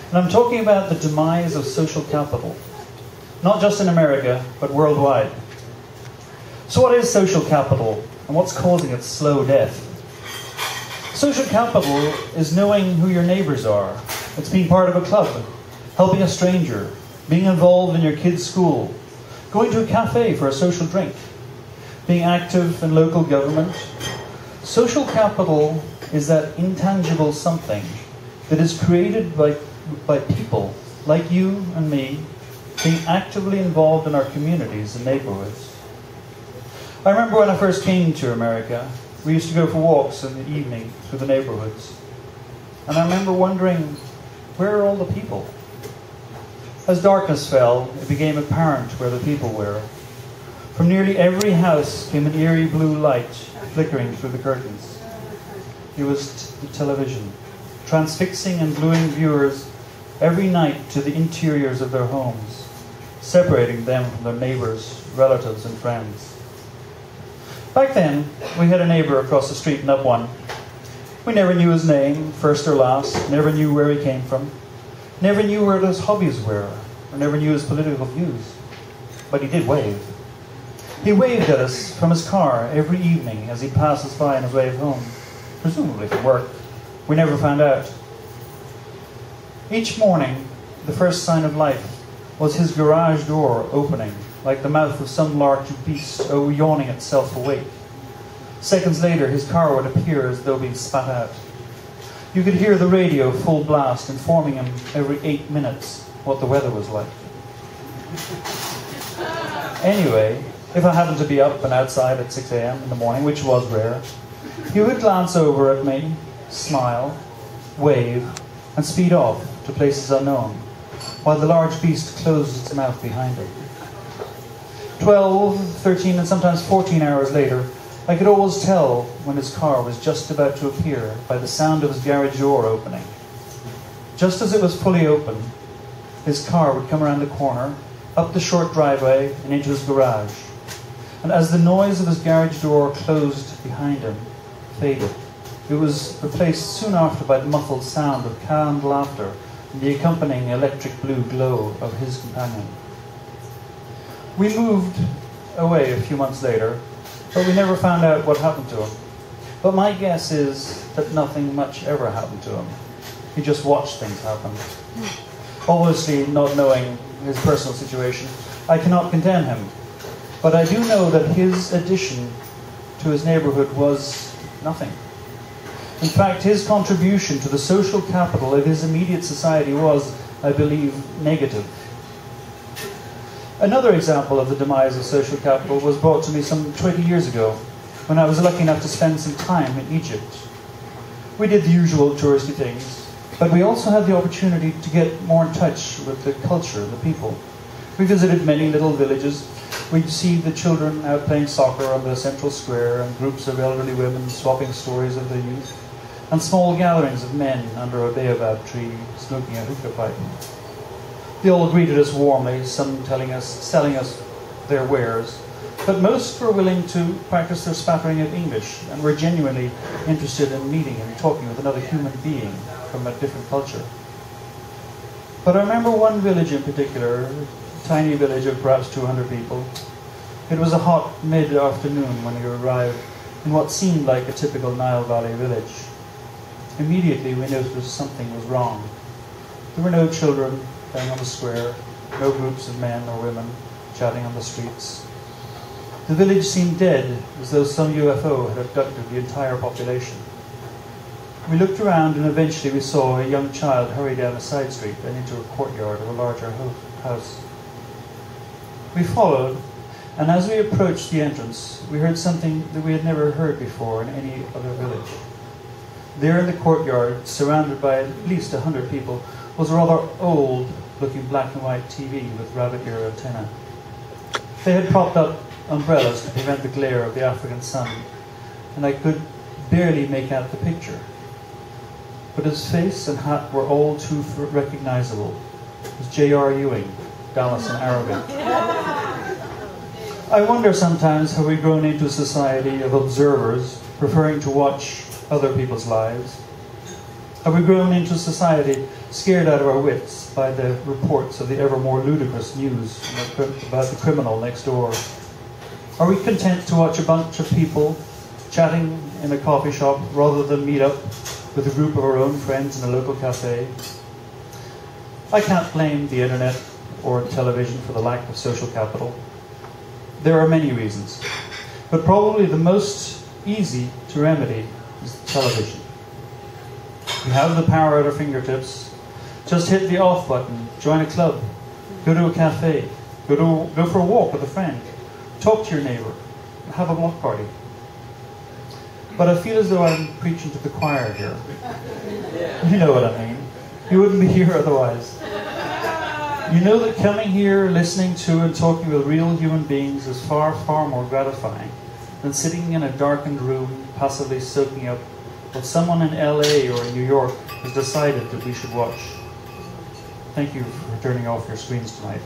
And I'm talking about the demise of social capital, not just in America, but worldwide. So what is social capital, and what's causing its slow death? Social capital is knowing who your neighbors are. It's being part of a club, helping a stranger, being involved in your kid's school, going to a cafe for a social drink, being active in local government. Social capital is that intangible something that is created by people like you and me, being actively involved in our communities and neighborhoods. I remember when I first came to America, we used to go for walks in the evening through the neighborhoods. And I remember wondering, where are all the people? As darkness fell, it became apparent where the people were. From nearly every house came an eerie blue light flickering through the curtains. It was the television, transfixing and gluing viewers every night to the interiors of their homes, separating them from their neighbors, relatives, and friends. Back then, we had a neighbor across the street in Up 1. We never knew his name, first or last, never knew where he came from, never knew where his hobbies were, or never knew his political views. But he did wave. He waved at us from his car every evening as he passed us by on his way home, presumably from work. We never found out. Each morning, the first sign of life was his garage door opening, like the mouth of some large beast yawning itself awake. Seconds later, his car would appear as though being spat out. You could hear the radio full blast informing him every 8 minutes what the weather was like. Anyway, if I happened to be up and outside at 6 a.m. in the morning, which was rare, he would glance over at me, smile, wave, and speed off to places unknown, while the large beast closed its mouth behind him. 12, 13, and sometimes 14 hours later, I could always tell when his car was just about to appear by the sound of his garage door opening. Just as it was fully open, his car would come around the corner, up the short driveway, and into his garage. And as the noise of his garage door closed behind him faded, it was replaced soon after by the muffled sound of calm laughter and the accompanying electric blue glow of his companion. We moved away a few months later, but we never found out what happened to him. But my guess is that nothing much ever happened to him. He just watched things happen. Obviously, not knowing his personal situation, I cannot condemn him. But I do know that his addition to his neighborhood was nothing. In fact, his contribution to the social capital of his immediate society was, I believe, negative. Another example of the demise of social capital was brought to me some 20 years ago, when I was lucky enough to spend some time in Egypt. We did the usual touristy things, but we also had the opportunity to get more in touch with the culture, the people. We visited many little villages. We'd see the children out playing soccer on the central square, and groups of elderly women swapping stories of their youth, and small gatherings of men under a baobab tree smoking a hookah pipe. They all greeted us warmly, some selling us their wares, but most were willing to practice their spattering of English and were genuinely interested in meeting and talking with another human being from a different culture. But I remember one village in particular, a tiny village of perhaps 200 people. It was a hot mid-afternoon when we arrived in what seemed like a typical Nile Valley village. Immediately we noticed something was wrong. There were no children playing on the square, no groups of men or women chatting on the streets. The village seemed dead, as though some UFO had abducted the entire population. We looked around and eventually we saw a young child hurry down a side street and into a courtyard of a larger house. We followed, and as we approached the entrance, we heard something that we had never heard before in any other village. There in the courtyard, surrounded by at least 100 people, was a rather old-looking black and white TV with rabbit ear antenna. They had propped up umbrellas to prevent the glare of the African sun, and I could barely make out the picture. But his face and hat were all too recognizable. It was J.R. Ewing, Dallas in Arabic. I wonder sometimes have we grown into a society of observers, preferring to watch other people's lives. Have we grown into a society scared out of our wits by the reports of the ever more ludicrous news about the criminal next door? Are we content to watch a bunch of people chatting in a coffee shop rather than meet up with a group of our own friends in a local cafe? I can't blame the internet or television for the lack of social capital. There are many reasons, but probably the most easy to remedy is television. We have the power at our fingertips. Just hit the off button, join a club, go to a cafe, go for a walk with a friend, talk to your neighbour, have a block party. But I feel as though I'm preaching to the choir here. You know what I mean. You wouldn't be here otherwise. You know that coming here, listening to and talking with real human beings is far, far more gratifying than sitting in a darkened room, passively soaking up what someone in LA or in New York has decided that we should watch. Thank you for turning off your screens tonight.